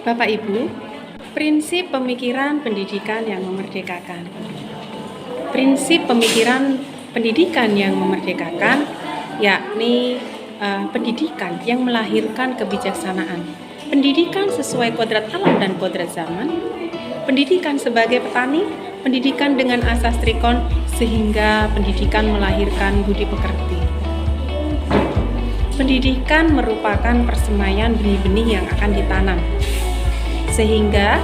Bapak Ibu, prinsip pemikiran pendidikan yang memerdekakan. Prinsip pemikiran pendidikan yang memerdekakan yakni pendidikan yang melahirkan kebijaksanaan. Pendidikan sesuai kodrat alam dan kodrat zaman. Pendidikan sebagai petani, pendidikan dengan asas trikon sehingga pendidikan melahirkan budi pekerti. Pendidikan merupakan persemaian benih-benih yang akan ditanam. Sehingga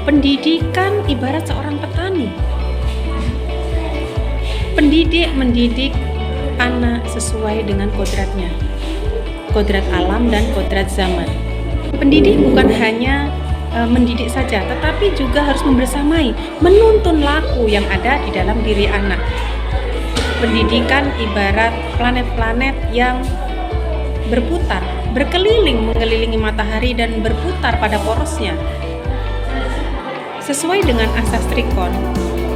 pendidikan ibarat seorang petani. Pendidik mendidik anak sesuai dengan kodratnya, kodrat alam dan kodrat zaman. Pendidik bukan hanya mendidik saja, tetapi juga harus membersamai, menuntun laku yang ada di dalam diri anak. Pendidikan ibarat planet-planet yang berputar, berkeliling mengelilingi matahari dan berputar pada porosnya sesuai dengan asas trikon,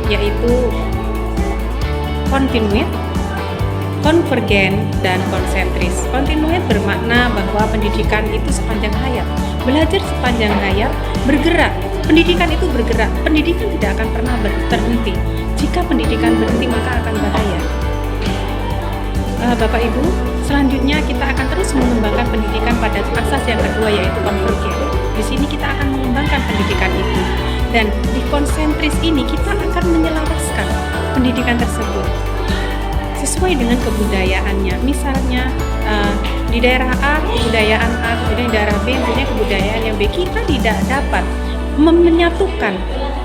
yaitu kontinuit, konvergen, dan konsentris. Kontinuit bermakna bahwa pendidikan itu sepanjang hayat, belajar sepanjang hayat, bergerak. Pendidikan itu bergerak, pendidikan tidak akan pernah berhenti. Jika pendidikan berhenti maka akan bahaya. Bapak Ibu, selanjutnya kita akan terus mengembangkan pendidikan pada asas yang kedua, yaitu konvergen. Di sini kita akan mengembangkan pendidikan itu, dan di konsentris ini kita akan menyelaraskan pendidikan tersebut sesuai dengan kebudayaannya. Misalnya di daerah A kebudayaan A, kemudian di daerah B punya kebudayaan yang B. Kita tidak dapat menyatukan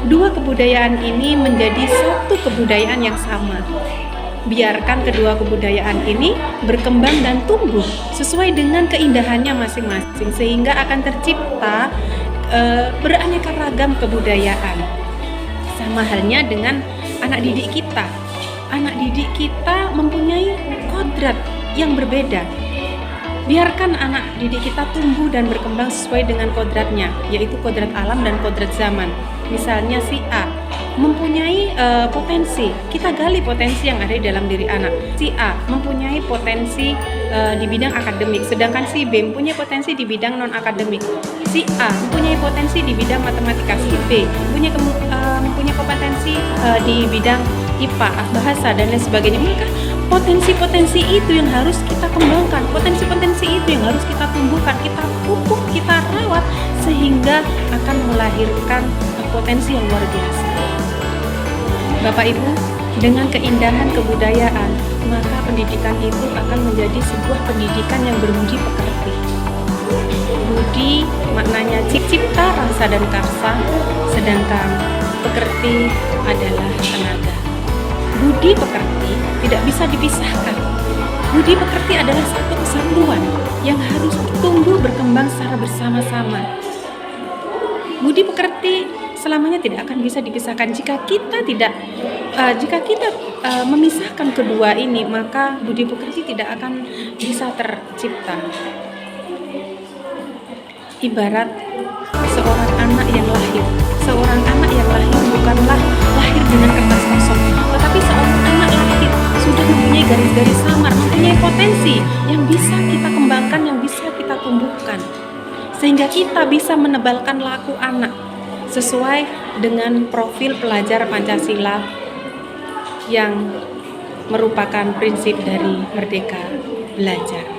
dua kebudayaan ini menjadi satu kebudayaan yang sama. Biarkan kedua kebudayaan ini berkembang dan tumbuh sesuai dengan keindahannya masing-masing, sehingga akan tercipta beraneka ragam kebudayaan. Sama halnya dengan anak didik kita. Anak didik kita mempunyai kodrat yang berbeda. Biarkan anak didik kita tumbuh dan berkembang sesuai dengan kodratnya, yaitu kodrat alam dan kodrat zaman. Misalnya si A mempunyai potensi, kita gali potensi yang ada di dalam diri anak. Si A mempunyai potensi di bidang akademik, sedangkan si B mempunyai potensi di bidang non-akademik. Si A mempunyai potensi di bidang matematika, si B mempunyai kompetensi di bidang IPA, bahasa, dan lain sebagainya. Maka potensi-potensi itu yang harus kita kembangkan, potensi-potensi itu yang harus kita tumbuhkan, kita pupuk, kita rawat, sehingga akan melahirkan potensi yang luar biasa. Bapak Ibu, dengan keindahan kebudayaan, maka pendidikan itu akan menjadi sebuah pendidikan yang berbudi pekerti. Budi maknanya cipta, rasa, dan karsa, sedangkan pekerti adalah tenaga. Budi pekerti tidak bisa dipisahkan. Budi pekerti adalah satu kesatuan yang harus tumbuh berkembang secara bersama-sama. Budi pekerti selamanya tidak akan bisa dipisahkan. Jika kita memisahkan kedua ini, maka budi pekerti tidak akan bisa tercipta. Ibarat seorang anak yang lahir bukanlah lahir dengan kertas kosong, tetapi seorang anak lahir sudah mempunyai garis-garis samar, mempunyai potensi yang bisa kita kembangkan, yang bisa kita tumbuhkan, sehingga kita bisa menebalkan laku anak sesuai dengan profil pelajar Pancasila yang merupakan prinsip dari Merdeka Belajar.